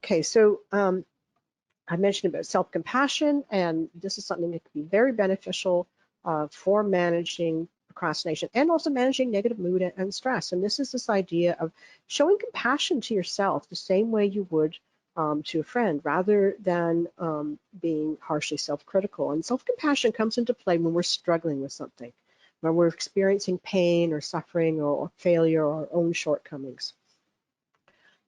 Okay, so I mentioned about self-compassion, and this is something that can be very beneficial for managing procrastination and also managing negative mood and stress. And this is this idea of showing compassion to yourself the same way you would to a friend, rather than being harshly self-critical. And self-compassion comes into play when we're struggling with something, when we're experiencing pain or suffering or failure or our own shortcomings.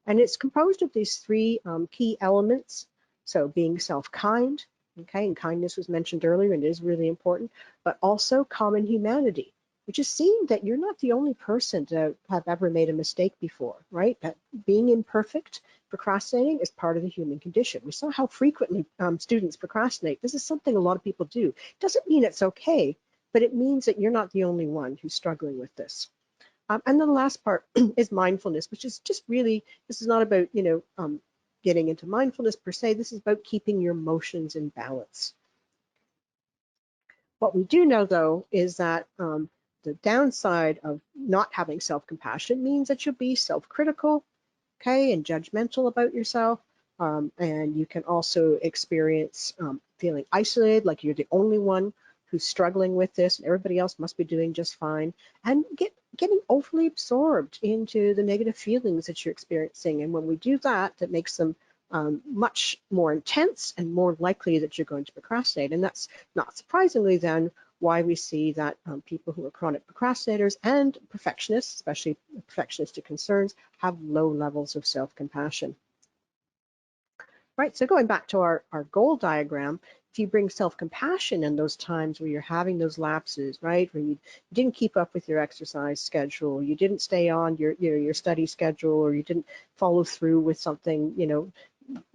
And it's composed of these three key elements. So being self-kind, okay, and kindness was mentioned earlier and is really important, but also common humanity, which is seeing that you're not the only person to have ever made a mistake before, right? That being imperfect, procrastinating is part of the human condition. We saw how frequently students procrastinate. This is something a lot of people do. It doesn't mean it's okay, but it means that you're not the only one who's struggling with this. And then the last part is mindfulness, which is just really, this is not about, getting into mindfulness per se. This is about keeping your emotions in balance. What we do know, though, is that the downside of not having self-compassion means that you'll be self-critical, okay, and judgmental about yourself. And you can also experience feeling isolated, like you're the only one who's struggling with this and everybody else must be doing just fine, and getting overly absorbed into the negative feelings that you're experiencing. And when we do that, that makes them much more intense and more likely that you're going to procrastinate. And that's not surprisingly then why we see that people who are chronic procrastinators and perfectionists, especially perfectionistic concerns, have low levels of self-compassion. Right, so going back to our goal diagram, if you bring self-compassion in those times where you're having those lapses, right, where you didn't keep up with your exercise schedule, you didn't stay on your study schedule, or you didn't follow through with something, you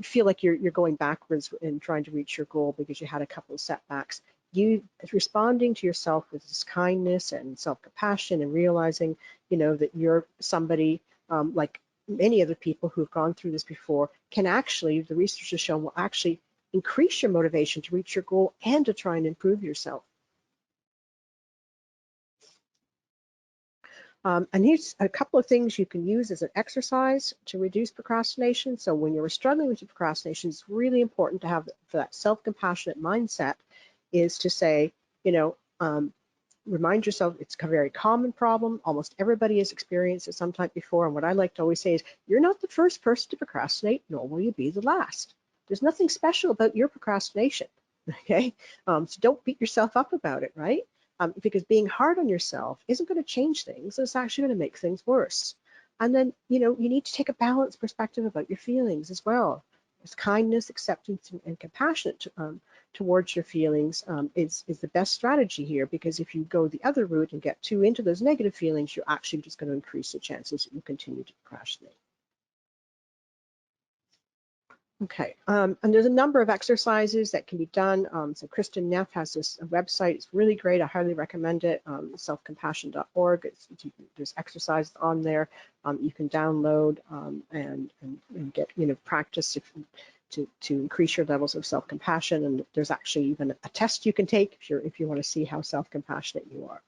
feel like you're going backwards in trying to reach your goal because you had a couple of setbacks. You responding to yourself with this kindness and self-compassion and realizing, that you're somebody like many other people who've gone through this before, can actually, the research has shown, will actually increase your motivation to reach your goal and to try and improve yourself. And here's a couple of things you can use as an exercise to reduce procrastination. So when you're struggling with your procrastination, it's really important to have for that self-compassionate mindset is to say, remind yourself it's a very common problem. Almost everybody has experienced it sometime before. And what I like to always say is, you're not the first person to procrastinate, nor will you be the last. There's nothing special about your procrastination, okay? So don't beat yourself up about it, right? Because being hard on yourself isn't going to change things. It's actually going to make things worse. And then, you need to take a balanced perspective about your feelings as well. There's kindness, acceptance, and compassion towards your feelings is the best strategy here, because if you go the other route and get too into those negative feelings, you're actually just going to increase the chances that you continue to procrastinate. Okay, and there's a number of exercises that can be done. So Kristen Neff has this website. It's really great. I highly recommend it, SelfCompassion.org. There's exercises on there you can download and get, practice to increase your levels of self-compassion. And there's actually even a test you can take if you want to see how self-compassionate you are.